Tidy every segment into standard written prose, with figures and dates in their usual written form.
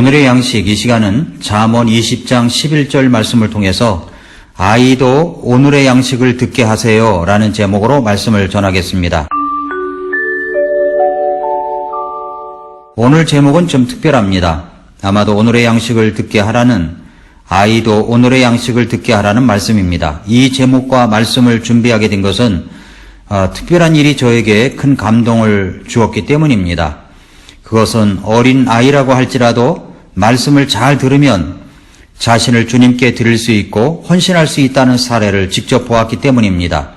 오늘의 양식 이 시간은 잠언 20장 11절 말씀을 통해서 아이도 오늘의 양식을 듣게 하세요 라는 제목으로 말씀을 전하겠습니다. 오늘 제목은 좀 특별합니다. 아마도 오늘의 양식을 듣게 하라는, 아이도 오늘의 양식을 듣게 하라는 말씀입니다. 이 제목과 말씀을 준비하게 된 것은 특별한 일이 저에게 큰 감동을 주었기 때문입니다. 그것은 어린 아이라고 할지라도 말씀을 잘 들으면 자신을 주님께 드릴 수 있고 헌신할 수 있다는 사례를 직접 보았기 때문입니다.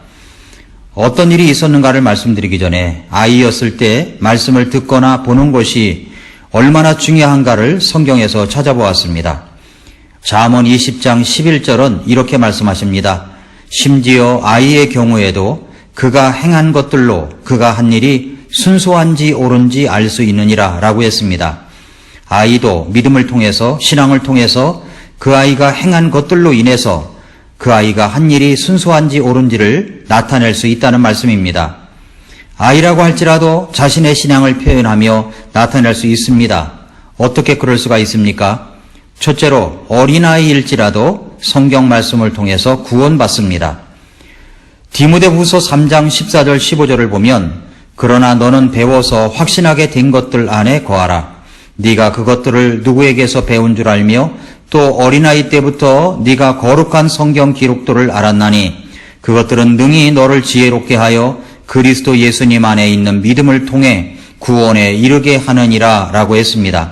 어떤 일이 있었는가를 말씀드리기 전에 아이였을 때 말씀을 듣거나 보는 것이 얼마나 중요한가를 성경에서 찾아보았습니다. 잠언 20장 11절은 이렇게 말씀하십니다. 심지어 아이의 경우에도 그가 행한 것들로 그가 한 일이 순수한지 옳은지 알 수 있느니라 라고 했습니다. 아이도 믿음을 통해서, 신앙을 통해서 그 아이가 행한 것들로 인해서 그 아이가 한 일이 순수한지 옳은지를 나타낼 수 있다는 말씀입니다. 아이라고 할지라도 자신의 신앙을 표현하며 나타낼 수 있습니다. 어떻게 그럴 수가 있습니까? 첫째로 어린아이일지라도 성경 말씀을 통해서 구원받습니다. 디모데후서 3장 14절 15절을 보면 그러나 너는 배워서 확신하게 된 것들 안에 거하라. 네가 그것들을 누구에게서 배운 줄 알며 또 어린아이 때부터 네가 거룩한 성경 기록들을 알았나니 그것들은 능히 너를 지혜롭게 하여 그리스도 예수님 안에 있는 믿음을 통해 구원에 이르게 하느니라 라고 했습니다.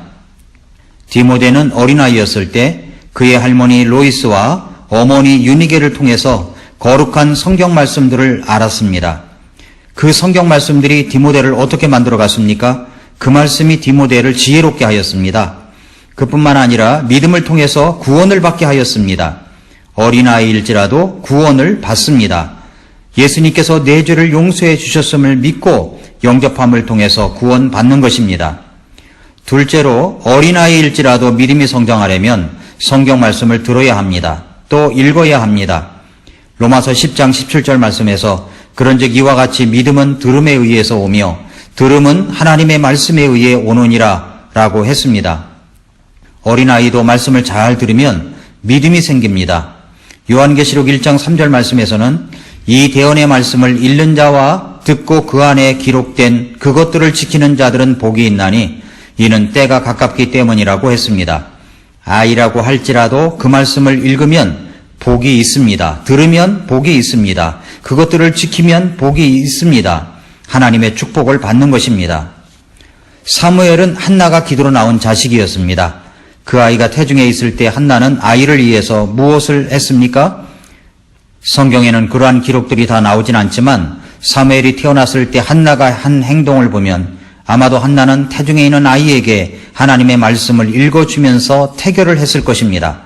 디모데는 어린아이였을 때 그의 할머니 로이스와 어머니 유니게를 통해서 거룩한 성경 말씀들을 알았습니다. 그 성경 말씀들이 디모데를 어떻게 만들어 갔습니까? 그 말씀이 디모데를 지혜롭게 하였습니다. 그뿐만 아니라 믿음을 통해서 구원을 받게 하였습니다. 어린아이일지라도 구원을 받습니다. 예수님께서 내 죄를 용서해 주셨음을 믿고 영접함을 통해서 구원받는 것입니다. 둘째로 어린아이일지라도 믿음이 성장하려면 성경 말씀을 들어야 합니다. 또 읽어야 합니다. 로마서 10장 17절 말씀에서 그런즉 이와 같이 믿음은 들음에 의해서 오며 들음은 하나님의 말씀에 의해 오느니라 라고 했습니다. 어린아이도 말씀을 잘 들으면 믿음이 생깁니다. 요한계시록 1장 3절 말씀에서는 이 대언의 말씀을 읽는 자와 듣고 그 안에 기록된 그것들을 지키는 자들은 복이 있나니 이는 때가 가깝기 때문이라고 했습니다. 아이라고 할지라도 그 말씀을 읽으면 복이 있습니다. 들으면 복이 있습니다. 그것들을 지키면 복이 있습니다. 하나님의 축복을 받는 것입니다. 사무엘은 한나가 기도로 나온 자식이었습니다. 그 아이가 태중에 있을 때 한나는 아이를 위해서 무엇을 했습니까? 성경에는 그러한 기록들이 다 나오진 않지만 사무엘이 태어났을 때 한나가 한 행동을 보면 아마도 한나는 태중에 있는 아이에게 하나님의 말씀을 읽어주면서 태교를 했을 것입니다.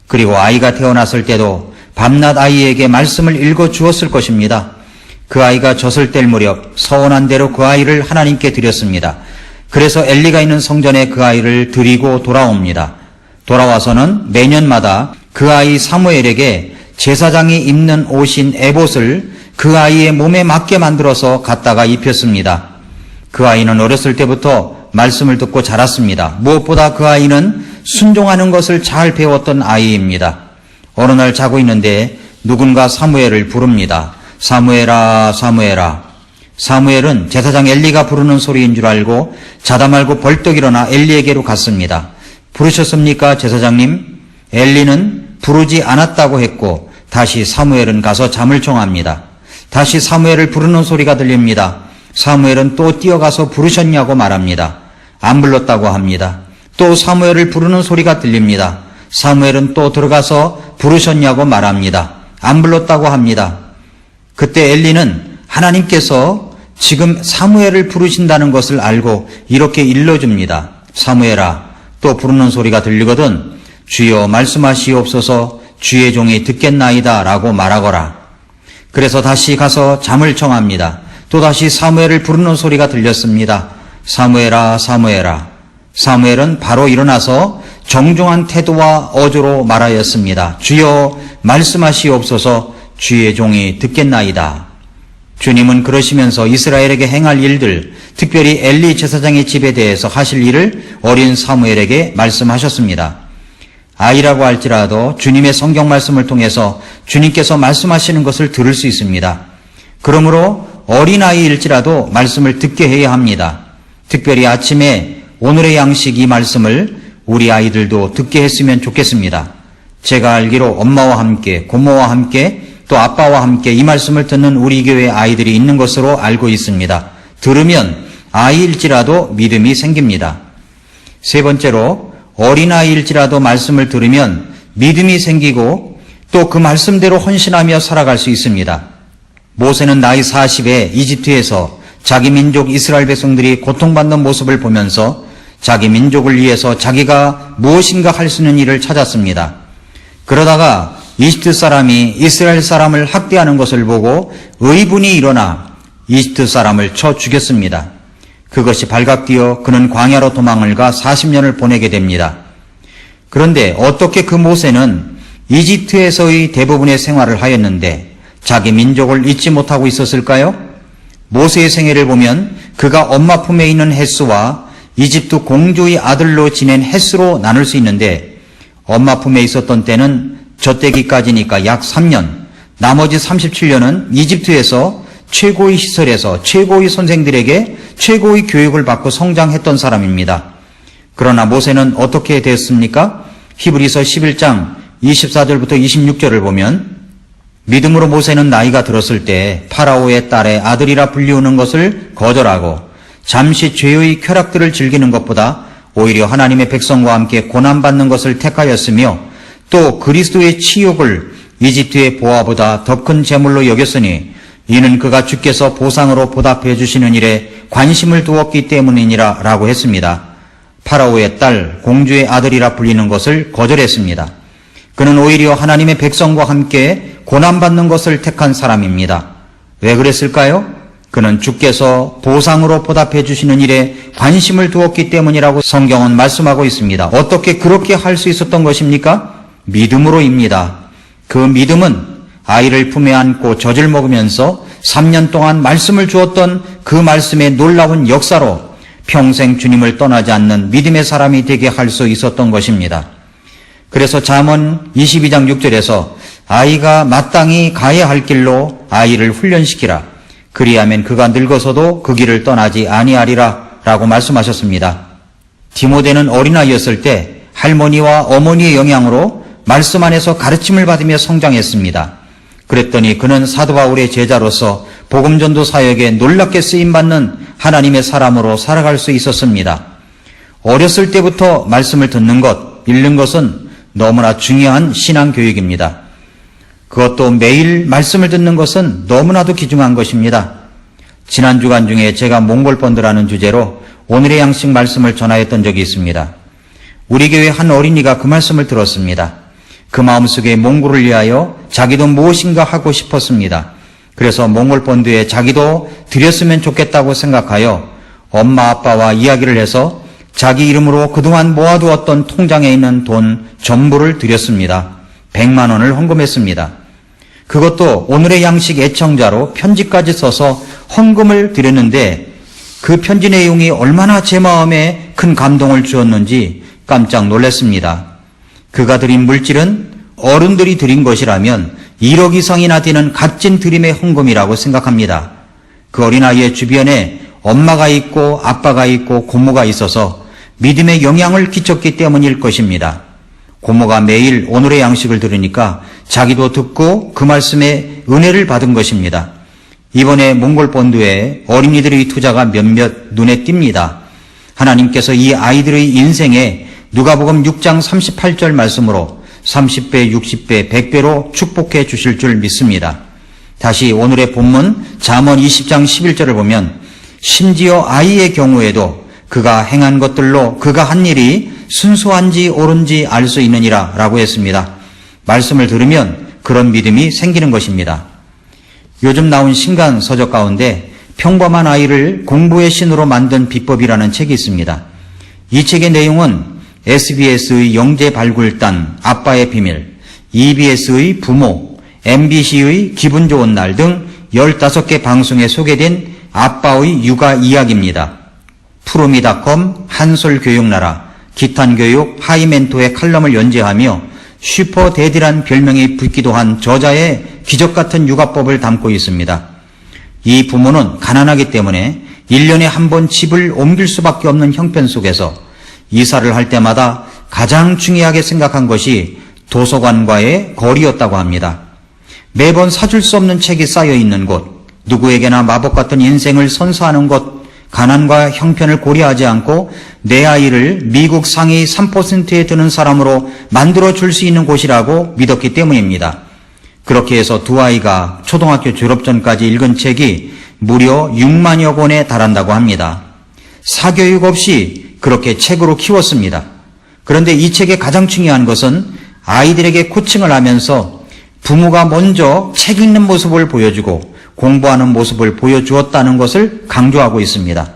그리고 아이가 태어났을 때도 밤낮 아이에게 말씀을 읽어주었을 것입니다. 그 아이가 젖을 뗄 무렵 서원한 대로 그 아이를 하나님께 드렸습니다. 그래서 엘리가 있는 성전에 그 아이를 드리고 돌아옵니다. 돌아와서는 매년마다 그 아이 사무엘에게 제사장이 입는 옷인 에봇을 그 아이의 몸에 맞게 만들어서 갖다가 입혔습니다. 그 아이는 어렸을 때부터 말씀을 듣고 자랐습니다. 무엇보다 그 아이는 순종하는 것을 잘 배웠던 아이입니다. 어느 날 자고 있는데 누군가 사무엘을 부릅니다. 사무엘아, 사무엘아. 사무엘은 제사장 엘리가 부르는 소리인 줄 알고 자다 말고 벌떡 일어나 엘리에게로 갔습니다. 부르셨습니까, 제사장님? 엘리는 부르지 않았다고 했고 다시 사무엘은 가서 잠을 청합니다. 다시 사무엘을 부르는 소리가 들립니다. 사무엘은 또 뛰어가서 부르셨냐고 말합니다. 안 불렀다고 합니다. 또 사무엘을 부르는 소리가 들립니다. 사무엘은 또 들어가서 부르셨냐고 말합니다. 안 불렀다고 합니다. 그때 엘리는 하나님께서 지금 사무엘을 부르신다는 것을 알고 이렇게 일러줍니다. 사무엘아, 또 부르는 소리가 들리거든 주여 말씀하시옵소서 주의 종이 듣겠나이다 라고 말하거라. 그래서 다시 가서 잠을 청합니다. 또다시 사무엘을 부르는 소리가 들렸습니다. 사무엘아, 사무엘아. 사무엘은 바로 일어나서 정중한 태도와 어조로 말하였습니다. 주여 말씀하시옵소서 주의 종이 듣겠나이다. 주님은 그러시면서 이스라엘에게 행할 일들, 특별히 엘리 제사장의 집에 대해서 하실 일을 어린 사무엘에게 말씀하셨습니다. 아이라고 할지라도 주님의 성경 말씀을 통해서 주님께서 말씀하시는 것을 들을 수 있습니다. 그러므로 어린아이일지라도 말씀을 듣게 해야 합니다. 특별히 아침에 오늘의 양식 이 말씀을 우리 아이들도 듣게 했으면 좋겠습니다. 제가 알기로 엄마와 함께, 고모와 함께, 또 아빠와 함께 이 말씀을 듣는 우리 교회 아이들이 있는 것으로 알고 있습니다. 들으면 아이일지라도 믿음이 생깁니다. 세 번째로 어린아이일지라도 말씀을 들으면 믿음이 생기고 또 그 말씀대로 헌신하며 살아갈 수 있습니다. 모세는 나이 40에 이집트에서 자기 민족 이스라엘 백성들이 고통받는 모습을 보면서 자기 민족을 위해서 자기가 무엇인가 할 수 있는 일을 찾았습니다. 그러다가 이집트 사람이 이스라엘 사람을 학대하는 것을 보고 의분이 일어나 이집트 사람을 쳐 죽였습니다. 그것이 발각되어 그는 광야로 도망을 가 40년을 보내게 됩니다. 그런데 어떻게 그 모세는 이집트에서의 대부분의 생활을 하였는데 자기 민족을 잊지 못하고 있었을까요? 모세의 생애를 보면 그가 엄마 품에 있는 햇수와 이집트 공주의 아들로 지낸 햇수로 나눌 수 있는데 엄마 품에 있었던 때는 젖대기까지니까 약 3년, 나머지 37년은 이집트에서 최고의 시설에서 최고의 선생들에게 최고의 교육을 받고 성장했던 사람입니다. 그러나 모세는 어떻게 되었습니까? 히브리서 11장 24절부터 26절을 보면 믿음으로 모세는 나이가 들었을 때 파라오의 딸의 아들이라 불리우는 것을 거절하고 잠시 죄의 쾌락들을 즐기는 것보다 오히려 하나님의 백성과 함께 고난받는 것을 택하였으며 또 그리스도의 치욕을 이집트의 보화보다 더 큰 재물로 여겼으니 이는 그가 주께서 보상으로 보답해 주시는 일에 관심을 두었기 때문이니라 라고 했습니다. 파라오의 딸, 공주의 아들이라 불리는 것을 거절했습니다. 그는 오히려 하나님의 백성과 함께 고난받는 것을 택한 사람입니다. 왜 그랬을까요? 그는 주께서 보상으로 보답해 주시는 일에 관심을 두었기 때문이라고 성경은 말씀하고 있습니다. 어떻게 그렇게 할 수 있었던 것입니까? 믿음으로입니다. 그 믿음은 아이를 품에 안고 젖을 먹으면서 3년 동안 말씀을 주었던 그 말씀의 놀라운 역사로 평생 주님을 떠나지 않는 믿음의 사람이 되게 할 수 있었던 것입니다. 그래서 잠언 22장 6절에서 아이가 마땅히 가야 할 길로 아이를 훈련시키라. 그리하면 그가 늙어서도 그 길을 떠나지 아니하리라 라고 말씀하셨습니다. 디모데는 어린아이였을 때 할머니와 어머니의 영향으로 말씀 안에서 가르침을 받으며 성장했습니다. 그랬더니 그는 사도 바울의 제자로서 복음전도 사역에 놀랍게 쓰임받는 하나님의 사람으로 살아갈 수 있었습니다. 어렸을 때부터 말씀을 듣는 것, 읽는 것은 너무나 중요한 신앙교육입니다. 그것도 매일 말씀을 듣는 것은 너무나도 귀중한 것입니다. 지난 주간 중에 제가 몽골본드라는 주제로 오늘의 양식 말씀을 전하였던 적이 있습니다. 우리 교회 한 어린이가 그 말씀을 들었습니다. 그 마음속에 몽골을 위하여 자기도 무엇인가 하고 싶었습니다. 그래서 몽골본드에 자기도 드렸으면 좋겠다고 생각하여 엄마 아빠와 이야기를 해서 자기 이름으로 그동안 모아두었던 통장에 있는 돈 전부를 드렸습니다. 100만 원을 헌금했습니다. 그것도 오늘의 양식 애청자로 편지까지 써서 헌금을 드렸는데 그 편지 내용이 얼마나 제 마음에 큰 감동을 주었는지 깜짝 놀랐습니다. 그가 드린 물질은 어른들이 드린 것이라면 1억 이상이나 되는 값진 드림의 헌금이라고 생각합니다. 그 어린아이의 주변에 엄마가 있고 아빠가 있고 고모가 있어서 믿음의 영향을 끼쳤기 때문일 것입니다. 고모가 매일 오늘의 양식을 들으니까 자기도 듣고 그 말씀에 은혜를 받은 것입니다. 이번에 몽골본드에 어린이들의 투자가 몇몇 눈에 띕니다. 하나님께서 이 아이들의 인생에 누가복음 6장 38절 말씀으로 30배, 60배, 100배로 축복해 주실 줄 믿습니다. 다시 오늘의 본문 잠언 20장 11절을 보면 심지어 아이의 경우에도 그가 행한 것들로 그가 한 일이 순수한지 옳은지 알 수 있느니라 라고 했습니다. 말씀을 들으면 그런 믿음이 생기는 것입니다. 요즘 나온 신간 서적 가운데 평범한 아이를 공부의 신으로 만든 비법이라는 책이 있습니다. 이 책의 내용은 SBS의 영재 발굴단 아빠의 비밀, EBS의 부모, MBC의 기분 좋은 날 등 15개 방송에 소개된 아빠의 육아 이야기입니다. 푸르미닷컴, 한솔교육나라, 기탄교육, 하이멘토의 칼럼을 연재하며 슈퍼데디란 별명이 붙기도 한 저자의 기적같은 육아법을 담고 있습니다. 이 부모는 가난하기 때문에 1년에 한 번 집을 옮길 수밖에 없는 형편 속에서 이사를 할 때마다 가장 중요하게 생각한 것이 도서관과의 거리였다고 합니다. 매번 사줄 수 없는 책이 쌓여 있는 곳, 누구에게나 마법 같은 인생을 선사하는 곳, 가난과 형편을 고려하지 않고 내 아이를 미국 상위 3%에 드는 사람으로 만들어 줄 수 있는 곳이라고 믿었기 때문입니다. 그렇게 해서 두 아이가 초등학교 졸업 전까지 읽은 책이 무려 6만여 권에 달한다고 합니다. 사교육 없이 그렇게 책으로 키웠습니다. 그런데 이 책의 가장 중요한 것은 아이들에게 코칭을 하면서 부모가 먼저 책 읽는 모습을 보여주고 공부하는 모습을 보여주었다는 것을 강조하고 있습니다.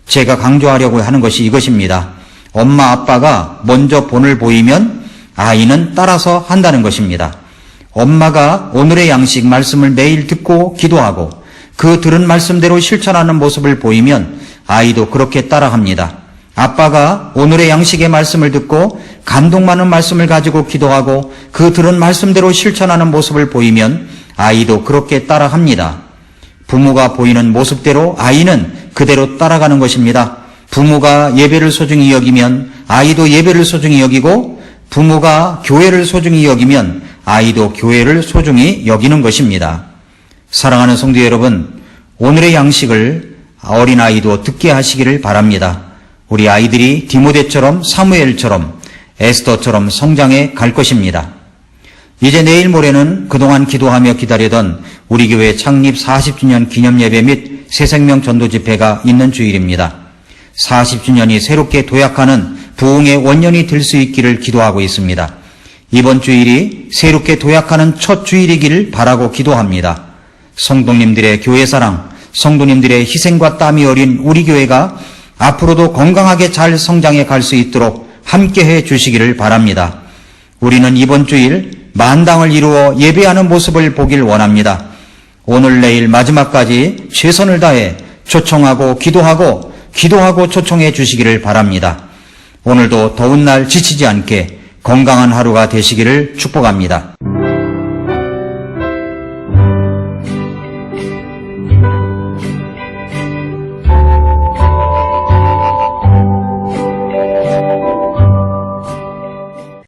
제가 강조하려고 하는 것이 이것입니다. 엄마 아빠가 먼저 본을 보이면 아이는 따라서 한다는 것입니다. 엄마가 오늘의 양식 말씀을 매일 듣고 기도하고 그 들은 말씀대로 실천하는 모습을 보이면 아이도 그렇게 따라합니다. 아빠가 오늘의 양식의 말씀을 듣고 감동 많은 말씀을 가지고 기도하고 그 들은 말씀대로 실천하는 모습을 보이면 아이도 그렇게 따라합니다. 부모가 보이는 모습대로 아이는 그대로 따라가는 것입니다. 부모가 예배를 소중히 여기면 아이도 예배를 소중히 여기고 부모가 교회를 소중히 여기면 아이도 교회를 소중히 여기는 것입니다. 사랑하는 성도 여러분, 오늘의 양식을 어린아이도 듣게 하시기를 바랍니다. 우리 아이들이 디모데처럼 사무엘처럼 에스더처럼 성장해 갈 것입니다. 이제 내일 모레는 그동안 기도하며 기다리던 우리 교회 창립 40주년 기념예배 및 새생명 전도 집회가 있는 주일입니다. 40주년이 새롭게 도약하는 부흥의 원년이 될 수 있기를 기도하고 있습니다. 이번 주일이 새롭게 도약하는 첫 주일이기를 바라고 기도합니다. 성도님들의 교회사랑, 성도님들의 희생과 땀이 어린 우리 교회가 앞으로도 건강하게 잘 성장해 갈 수 있도록 함께해 주시기를 바랍니다. 우리는 이번 주일 만당을 이루어 예배하는 모습을 보길 원합니다. 오늘 내일 마지막까지 최선을 다해 초청하고 기도하고 초청해 주시기를 바랍니다. 오늘도 더운 날 지치지 않게 건강한 하루가 되시기를 축복합니다.